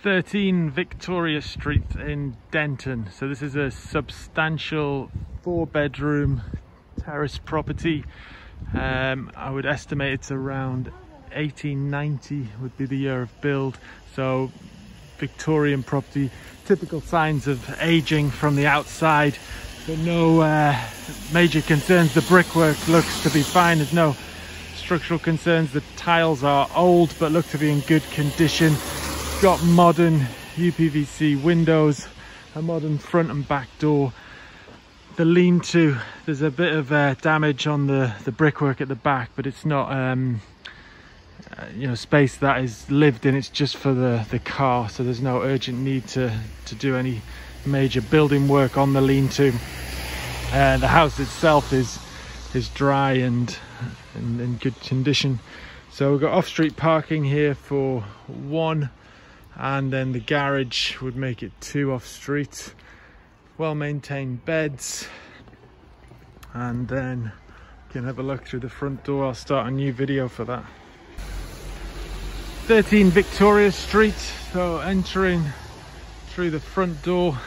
13 Victoria Street in Denton. So this is a substantial 4-bedroom terrace property. I would estimate it's around 1890 would be the year of build. So Victorian property, typical signs of aging from the outside, but no major concerns. The brickwork looks to be fine. There's no structural concerns. The tiles are old but look to be in good condition. Got modern UPVC windows, a modern front and back door. The lean-to, there's a bit of damage on the brickwork at the back, but it's not you know, space that is lived in. It's just for the car, so there's no urgent need to do any major building work on the lean-to. The house itself is dry and in good condition. So we've got off-street parking here for 1, and then the garage would make it 2 off-street. Well-maintained beds, and then you can have a look through the front door. I'll start a new video for that. 13 Victoria Street, so entering through the front door.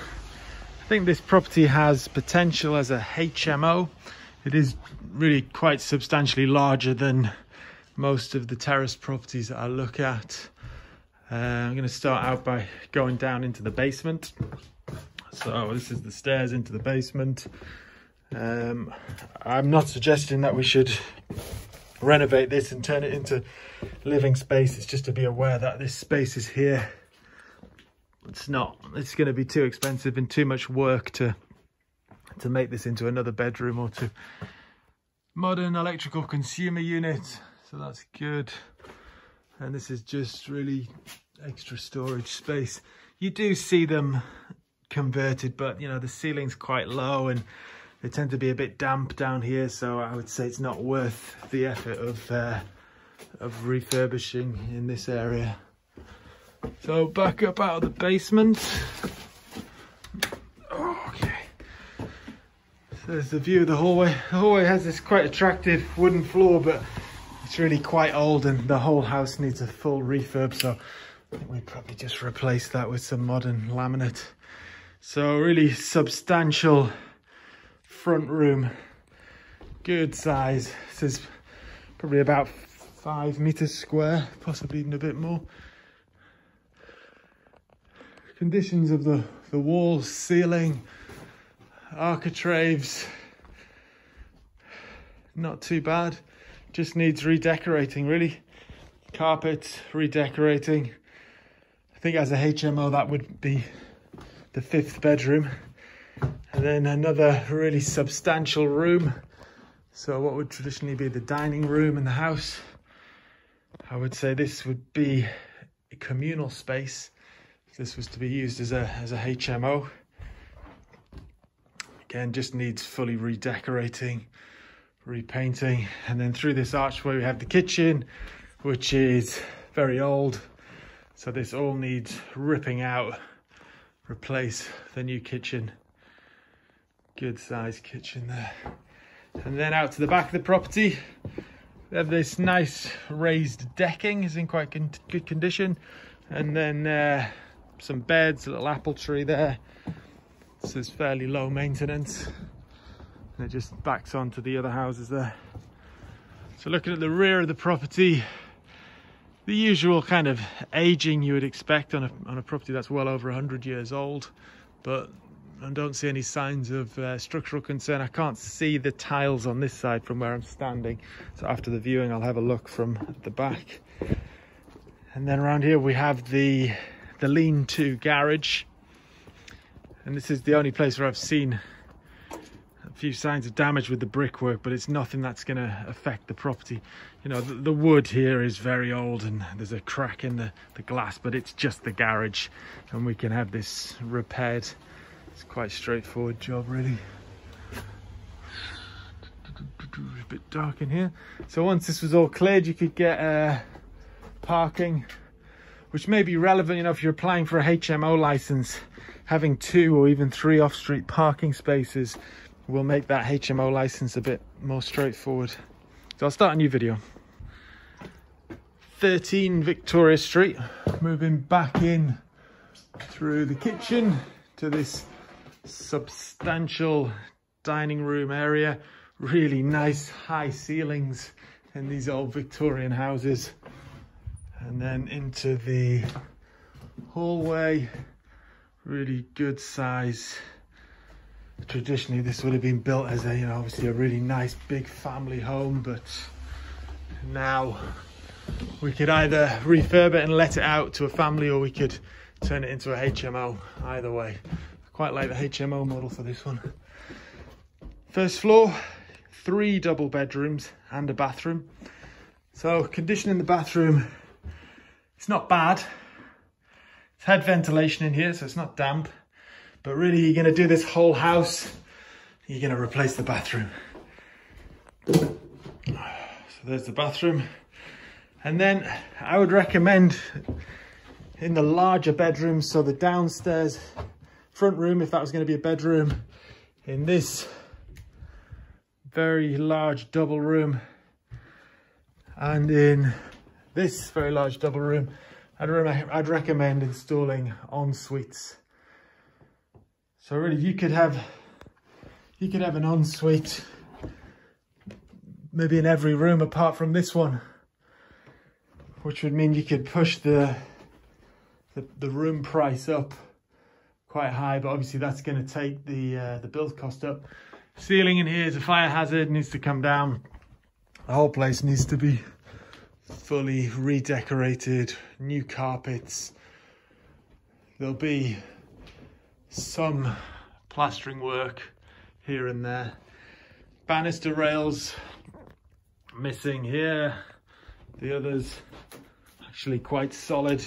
I think this property has potential as a HMO. It is really quite substantially larger than most of the terrace properties that I look at. I'm going to start out by going down into the basement. So this is the stairs into the basement. I'm not suggesting that we should renovate this and turn it into living space. It's just to be aware that this space is here. It's going to be too expensive and too much work to make this into another bedroom or to modern electrical consumer unit. So that's good. And this is just really extra storage space. You do see them converted, but you know, the ceiling's quite low and they tend to be a bit damp down here, so I would say it's not worth the effort of refurbishing in this area. So back up out of the basement. Okay, so there's the view of the hallway. The hallway has this quite attractive wooden floor, but it's really quite old and the whole house needs a full refurb, so I think we'd probably just replace that with some modern laminate. So really substantial front room, good size. This is probably about 5 meters square, possibly even a bit more. Conditions of the walls, ceiling, architraves, not too bad. Just needs redecorating really. Carpet, redecorating. I think as a HMO that would be the 5th bedroom. And then another really substantial room. So what would traditionally be the dining room in the house, I would say this would be a communal space. If this was to be used as a HMO. Again, just needs fully redecorating, repainting. And then through this archway we have the kitchen, which is very old. So this all needs ripping out, replace the new kitchen. Good sized kitchen there. And then out to the back of the property, we have this nice raised decking, is in quite good condition. And then some beds, a little apple tree there. This is fairly low maintenance. And it just backs onto the other houses there. So looking at the rear of the property, the usual kind of aging you would expect on a property that's well over 100 years old, but I don't see any signs of structural concern. I can't see the tiles on this side from where I'm standing, so after the viewing I'll have a look from the back. And then around here we have the lean-to garage, and this is the only place where I've seen a few signs of damage with the brickwork, but it's nothing that's going to affect the property. You know, the wood here is very old and there's a crack in the glass, but it's just the garage and we can have this repaired. It's quite a straightforward job really. A bit dark in here. So once this was all cleared, you could get parking, which may be relevant, you know, if you're applying for a HMO license. Having 2 or even 3 off-street parking spaces will make that HMO license a bit more straightforward. So I'll start a new video. 13 Victoria Street, moving back in through the kitchen to this substantial dining room area. Really nice high ceilings in these old Victorian houses. And then into the hallway, really good size. Traditionally this would have been built as a, you know, obviously a really nice big family home, but now we could either refurb it and let it out to a family, or we could turn it into a HMO. Either way, I quite like the HMO model for this one. First floor, 3 double bedrooms and a bathroom. So condition in the bathroom, it's not bad. It's had ventilation in here, so it's not damp. But really, you're going to do this whole house, you're going to replace the bathroom. So there's the bathroom. And then I would recommend in the larger bedrooms, so the downstairs front room, if that was going to be a bedroom, in this very large double room, and in this very large double room, I'd recommend installing en suites. So really, you could have an ensuite maybe in every room apart from this one, which would mean you could push the room price up quite high, but obviously that's going to take the build cost up. Ceiling in here is a fire hazard, needs to come down. The whole place needs to be fully redecorated, new carpets. There'll be some plastering work here and there. Banister rails missing here. The others actually quite solid.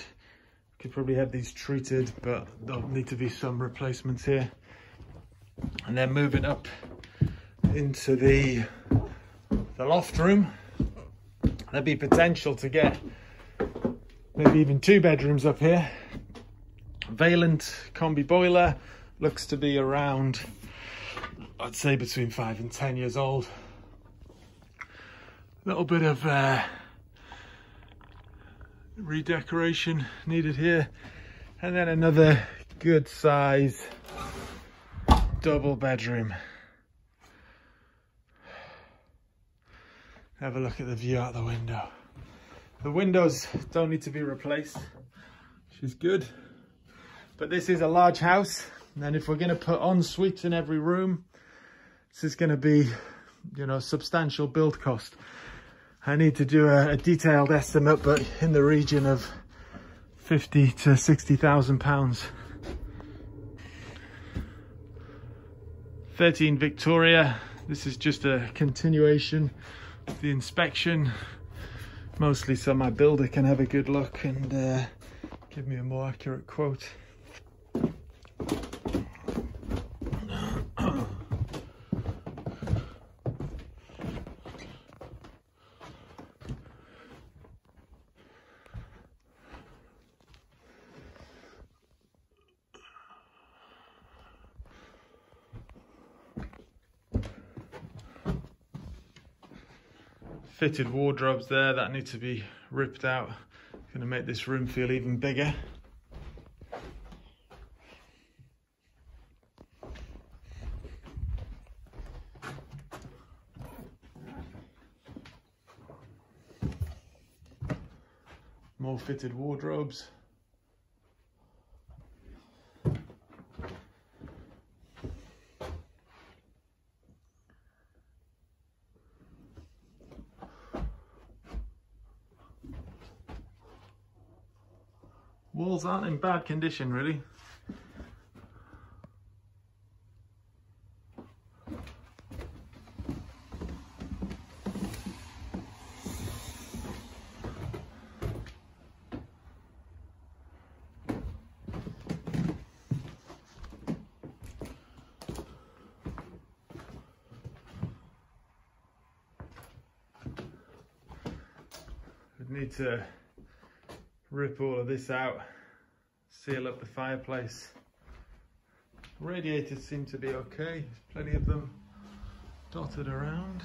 Could probably have these treated, but there'll need to be some replacements here. And then moving up into the loft room, there'll be potential to get maybe even 2 bedrooms up here. Valent combi boiler, looks to be around, I'd say between 5 and 10 years old. A little bit of redecoration needed here, and then another good size double bedroom. Have a look at the view out the window. The windows don't need to be replaced, which is good. But this is a large house, and if we're going to put en suites in every room, this is going to be, you know, substantial build cost. I need to do a detailed estimate, but in the region of £50,000 to £60,000. 13 Victoria. This is just a continuation of the inspection, mostly so my builder can have a good look and give me a more accurate quote. Fitted wardrobes there that need to be ripped out. Going to make this room feel even bigger. More fitted wardrobes. Walls aren't in bad condition, really. We'd need to rip all of this out, seal up the fireplace. Radiators seem to be okay, there's plenty of them dotted around.